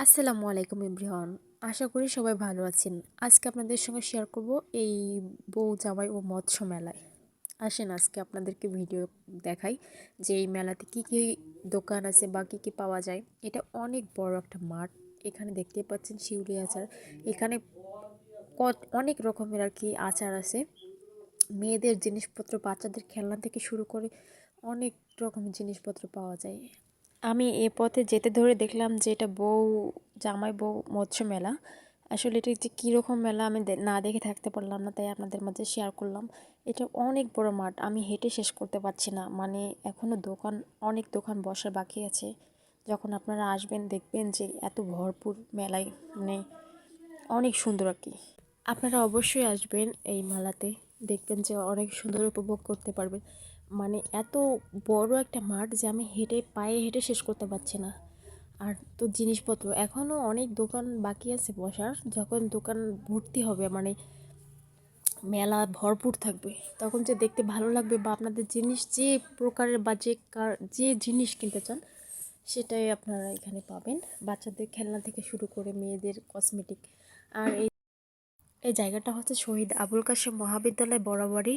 আসসালামু আলাইকুম এভরিওয়ান। আশা করি সবাই ভালো আছেন। আজকে আপনাদের সঙ্গে শেয়ার করব এই বউ জামাই ও মৎস্য মেলায়। আসেন আজকে আপনাদেরকে ভিডিও দেখাই যে এই মেলাতে কি কি দোকান আছে বা কি কি পাওয়া যায়। এটা অনেক বড় একটা মাঠ। এখানে দেখতে পাচ্ছেন শিউলি আচার। এখানে অনেক রকমের আর কি আচার আছে। মেয়েদের জিনিসপত্র, বাচ্চাদের খেলনা থেকে শুরু করে অনেক রকমের জিনিসপত্র পাওয়া যায়। আমি এ পথে যেতে ধরে দেখলাম যে এটা জামাই বউ মৎস্য মেলা। আসলে এটা যে কীরকম মেলা আমি না দেখে থাকতে পারলাম না, তাই আপনাদের মাঝে শেয়ার করলাম। এটা অনেক বড় মাঠ, আমি হেঁটে শেষ করতে পারছি না। মানে এখনও অনেক দোকান বসার বাকি আছে। যখন আপনারা আসবেন দেখবেন যে এত ভরপুর মেলায়, মানে অনেক সুন্দর আর কি। আপনারা অবশ্যই আসবেন এই মেলাতে, দেখবেন যে অনেক সুন্দর উপভোগ করতে পারবেন। মানে এত বড় একটা মাঠ যে আমি পায়ে হেঁটে শেষ করতে পারছি না। আর তো জিনিসপত্র এখনও অনেক দোকান বাকি আছে বসার। যখন দোকান ভর্তি হবে, মানে মেলা ভরপুর থাকবে, তখন যে দেখতে ভালো লাগবে বা আপনাদের জিনিস যে প্রকারের বা যে জিনিস কিনতে চান সেটাই আপনারা এখানে পাবেন। বাচ্চাদের খেলনা থেকে শুরু করে মেয়েদের কসমেটিক। আর এই জায়গাটা হচ্ছে শহীদ আবুল কাশেম মহাবিদ্যালয় বরাবরই,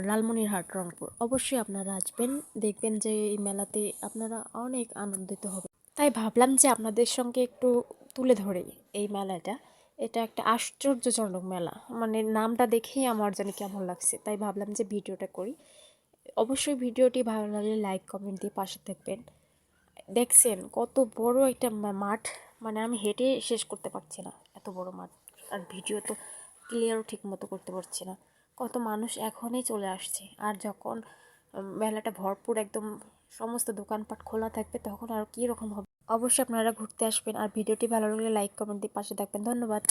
লালমনিরহাট, রংপুর। অবশ্যই আপনারা আসবেন, দেখবেন যে এই মেলাতে আপনারা অনেক আনন্দিত হবেন। তাই ভাবলাম যে আপনাদের সঙ্গে একটু তুলে ধরে এই মেলাটা। এটা একটা আশ্চর্যজনক মেলা, মানে নামটা দেখেই আমার জানি কেমন লাগছে, তাই ভাবলাম যে ভিডিওটা করি। অবশ্যই ভিডিওটি ভালো লাগলে লাইক কমেন্ট দিয়ে পাশে থাকবেন। দেখছেন কত বড় একটা মাঠ, মানে আমি হেঁটে শেষ করতে পারছি না, এত বড় মাঠ। আর ভিডিও তো ক্লিয়ারও ঠিক মতো করতে পারছি না। কত মানুষ এখনই চলে আসছে, আর যখন মেলাটা ভরপুর একদম সমস্ত দোকানপাট খোলা থাকবে তখন আর কী রকম হবে। অবশ্যই আপনারা ঘুরতে আসবেন, আর ভিডিওটি ভালো লাগলে লাইক কমেন্ট দিয়ে পাশে থাকবেন। ধন্যবাদ।